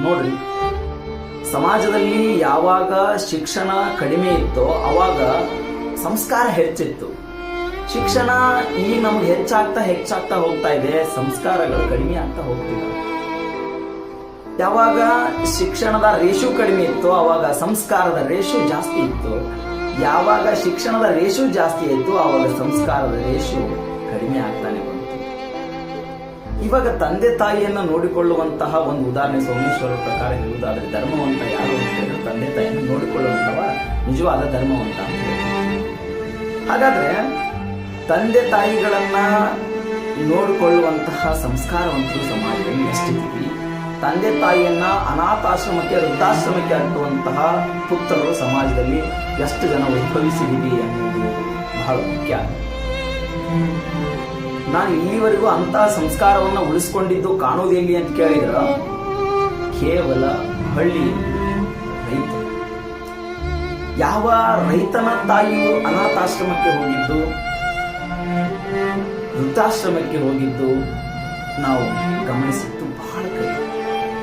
ನೋಡ್ರಿ, ಸಮಾಜದಲ್ಲಿ ಯಾವಾಗ ಶಿಕ್ಷಣ ಕಡಿಮೆ ಇತ್ತೋ ಅವಾಗ ಸಂಸ್ಕಾರ ಹೆಚ್ಚಿತ್ತು. ಶಿಕ್ಷಣ ಈಗ ನಮ್ಗೆ ಹೆಚ್ಚಾಗ್ತಾ ಹೋಗ್ತಾ ಇದೆ, ಸಂಸ್ಕಾರಗಳು ಕಡಿಮೆ ಆಗ್ತಾ ಹೋಗ್ತಿದೆ. ಯಾವಾಗ ಶಿಕ್ಷಣದ ರೇಷು ಕಡಿಮೆ ಇತ್ತು ಅವಾಗ ಸಂಸ್ಕಾರದ ರೇಷು ಜಾಸ್ತಿ ಇತ್ತು. ಯಾವಾಗ ಶಿಕ್ಷಣದ ರೇಷು ಜಾಸ್ತಿ ಆಯಿತು ಆವಾಗ ಸಂಸ್ಕಾರದ ರೇಷು ಕಡಿಮೆ ಆಗ್ತಾನೆ ಬಂತು. ಇವಾಗ ತಂದೆ ತಾಯಿಯನ್ನ ನೋಡಿಕೊಳ್ಳುವಂತಹ ಒಂದು ಉದಾಹರಣೆ, ಸೋಮೇಶ್ವರ ಪ್ರಕಾರ ಹೇಳುವುದಾದ್ರೆ ಧರ್ಮವಂತ ಯಾರು ಅಂತ ಹೇಳಿದ್ರೆ ತಂದೆ ತಾಯಿಯನ್ನು ನೋಡಿಕೊಳ್ಳುವಂತವ ನಿಜವಾದ ಧರ್ಮವಂತ ಅಂತ ಹೇಳ್ತಾರೆ. ಹಾಗಾದ್ರೆ ತಂದೆ ತಾಯಿಗಳನ್ನ ನೋಡಿಕೊಳ್ಳುವಂತಹ ಸಂಸ್ಕಾರವಂತರು ಸಮಾಜದಲ್ಲಿ ಎಷ್ಟಿದ್ದೀವಿ? ತಂದೆ ತಾಯಿಯನ್ನ ಅನಾಥಾಶ್ರಮಕ್ಕೆ ವೃದ್ಧಾಶ್ರಮಕ್ಕೆ ಅಟ್ಟುವಂತಹ ಪುತ್ರರು ಸಮಾಜದಲ್ಲಿ ಎಷ್ಟು ಜನ ಉದ್ಭವಿಸಿದೀವಿ ಅನ್ನೋದು ಬಹಳ ಮುಖ್ಯ. ನಾನು ಇಲ್ಲಿವರೆಗೂ ಅಂತಹ ಸಂಸ್ಕಾರವನ್ನು ಉಳಿಸ್ಕೊಂಡಿದ್ದು ಕಾಣೋದು ಎಲ್ಲಿ ಅಂತ ಕೇಳಿದ್ರ ಕೇವಲ ಹಳ್ಳಿ ರೈತ. ಯಾವ ರೈತನ ತಾಯಿಯು ಅನಾಥಾಶ್ರಮಕ್ಕೆ ಹೋಗಿದ್ದು, ವೃದ್ಧಾಶ್ರಮಕ್ಕೆ ಹೋಗಿದ್ದು ನಾವು ಗಮನಿಸಿದ್ದು ಬಹಳ ಕಡಿಮೆ.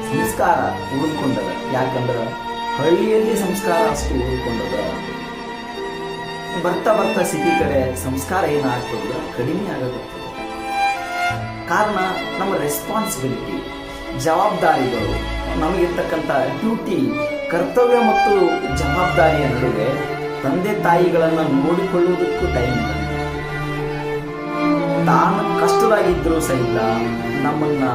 ಸಂಸ್ಕಾರ ಉಳಿದುಕೊಂಡದ. ಯಾಕಂದ್ರೆ ಹಳ್ಳಿಯಲ್ಲಿ ಸಂಸ್ಕಾರ ಅಷ್ಟು ಉಳಿದುಕೊಂಡದ. ಬರ್ತಾ ಸಿಟಿ ಕಡೆ ಸಂಸ್ಕಾರ ಏನಾಗ್ತದ ಕಡಿಮೆ ಆಗತ್ತೆ. ಕಾರಣ ನಮ್ಮ ರೆಸ್ಪಾನ್ಸಿಬಿಲಿಟಿ, ಜವಾಬ್ದಾರಿಗಳು, ನಮಗಿರ್ತಕ್ಕಂಥ ಡ್ಯೂಟಿ, ಕರ್ತವ್ಯ ಮತ್ತು ಜವಾಬ್ದಾರಿಯ ನಡುವೆ ತಂದೆ ತಾಯಿಗಳನ್ನ ನೋಡಿಕೊಳ್ಳುವುದಕ್ಕೂ ಟೈಮ್ ಇಲ್ಲ. ತಾನು ಕಷ್ಟದಾಗಿದ್ದರೂ ಸಹಿತ ನಮ್ಮನ್ನ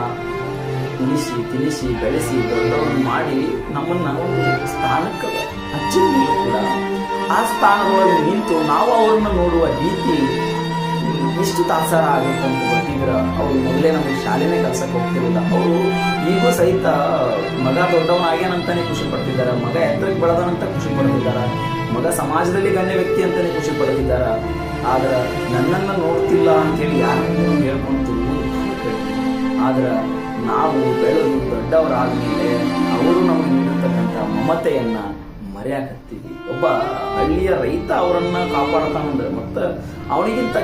ಉಳಿಸಿ ತಿನಿಸಿ ಬೆಳೆಸಿ ದೊಡ್ಡವನ್ನು ಮಾಡಿ ನಮ್ಮನ್ನ ಒಂದು ಸ್ಥಾನಕ್ಕೆ ಹಚ್ಚಿದ್ರು ಕೂಡ ಆ ಸ್ಥಾನದೊಳಗೆ ನಿಂತು ನಾವು ಅವ್ರನ್ನ ನೋಡುವ ರೀತಿ ಎಷ್ಟು ತಾತ್ಸಾರ ಆಗುತ್ತೆ ಅಂತ ಗೊತ್ತಿದ್ರ. ಅವರು ಮೊದಲೇ ನಮಗೆ ಶಾಲೆನೇ ಕಲ್ಸಕ್ಕೆ ಹೋಗ್ತಿರಲಿಲ್ಲ. ಅವರು ಈಗೂ ಸಹಿತ ಮಗ ದೊಡ್ಡವನಾಗ್ಯಾನಂತಾನೆ ಖುಷಿ ಪಡ್ತಿದ್ದಾರೆ, ಮಗ ಎತ್ತರಕ್ಕೆ ಬೆಳೆದನಂತ ಖುಷಿ ಪಡ್ತಿದ್ದಾರೆ, ಮಗ ಸಮಾಜದಲ್ಲಿ ಗಣ್ಯ ವ್ಯಕ್ತಿ ಅಂತಾನೆ ಖುಷಿ ಪಡ್ತಿದ್ದಾರ. ಆದ್ರೆ ನನ್ನನ್ನು ನೋಡ್ತಿಲ್ಲ ಅಂತೇಳಿ ಯಾರನ್ನೂ ಹೇಳ್ಕೊಂಡು ಆದ್ರೆ ನಾವು ಬೆಳೆದು ದೊಡ್ಡವರಾದ್ಮೇಲೆ ಅವರು ನಮಗೆ ನೀಡಿರ್ತಕ್ಕಂಥ ಮಮತೆಯನ್ನ ಮರೆಯಾಕತ್ತೀವಿ. ಒಬ್ಬ ಹಳ್ಳಿಯ ರೈತ ಅವರನ್ನ ಕಾಪಾಡ್ತಾನಂದ್ರೆ ಮತ್ತೆ ಅವನಿಗಿಂತ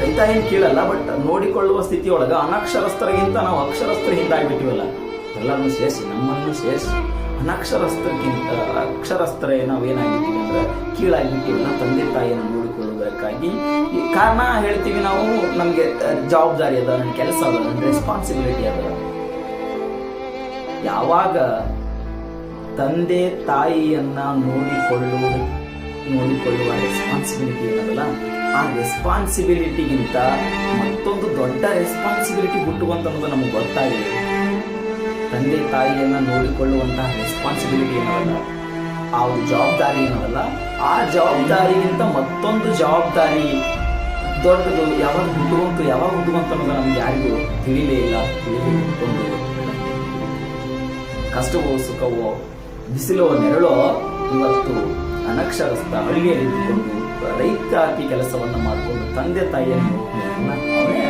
ರೈತ ಏನ್ ಕೀಳಲ್ಲ, ಬಟ್ ನೋಡಿಕೊಳ್ಳುವ ಸ್ಥಿತಿಯೊಳಗ ಅನಕ್ಷರಸ್ಥರಿಗಿಂತ ನಾವು ಅಕ್ಷರಸ್ಥರ ಹಿಂದಾಗ್ಬಿಟ್ಟಿವಲ್ಲ. ಎಲ್ಲರನ್ನು ಸೇರಿಸಿ ನಮ್ಮನ್ನು ಸೇರಿಸಿ ಅನಕ್ಷರಸ್ಥರಿಗಿಂತ ಅಕ್ಷರಸ್ಥರೇ ನಾವೇನಾಗಿದ್ದೀವಿ ಅಂದ್ರೆ ಕೀಳಾಗಿಬಿಟ್ಟಿವಲ್ಲ ತಂದೆ ತಾಯಿಯನ್ನು ನೋಡಿಕೊಳ್ಳುವುದಕ್ಕಾಗಿ. ಈ ಕಾರಣ ಹೇಳ್ತೀವಿ ನಾವು, ನಮ್ಗೆ ಜವಾಬ್ದಾರಿ ಅದ, ನನ್ನ ಕೆಲಸ ಅದ, ನನ್ನ ರೆಸ್ಪಾನ್ಸಿಬಿಲಿಟಿ ಅದ. ಯಾವಾಗ ತಂದೆ ತಾಯಿಯನ್ನ ನೋಡಿಕೊಳ್ಳುವ ರೆಸ್ಪಾನ್ಸಿಬಿಲಿಟಿ ಏನದಲ್ಲ, ಆ ರೆಸ್ಪಾನ್ಸಿಬಿಲಿಟಿಗಿಂತ ಮತ್ತೊಂದು ದೊಡ್ಡ ರೆಸ್ಪಾನ್ಸಿಬಿಲಿಟಿ ಹುಟ್ಟುವಂತ ನಮಗೆ ಗೊತ್ತಾಗಿದೆ. ತಂದೆ ತಾಯಿಯನ್ನ ನೋಡಿಕೊಳ್ಳುವಂತಹ ರೆಸ್ಪಾನ್ಸಿಬಿಲಿಟಿ ಏನಲ್ಲ, ಆ ಒಂದು ಜವಾಬ್ದಾರಿ ಏನಲ್ಲ, ಆ ಜವಾಬ್ದಾರಿಗಿಂತ ಮತ್ತೊಂದು ಜವಾಬ್ದಾರಿ ದೊಡ್ಡದು ಯಾವಾಗ ಹುಟ್ಟುವಂತ ಅನ್ನೋದು ನಮ್ಗೆ ಯಾರಿಗೂ ತಿಳಿಲೇ ಇಲ್ಲ. ತಿಳಿದುಕೊಂಡು ಕಷ್ಟವೋ ಸುಖವೋ ಬಿಸಿಲೋ ನೆರಳೋ ಇವತ್ತು ಅನಕ್ಷರಸ್ಥ ಹಳ್ಳಿಯಲ್ಲಿ ಇದ್ದುಕೊಂಡು ರೈತಾಪಿ ಕೆಲಸವನ್ನು ಮಾಡಿಕೊಂಡು ತಂದೆ ತಾಯಿಯನ್ನು ಅವನೇ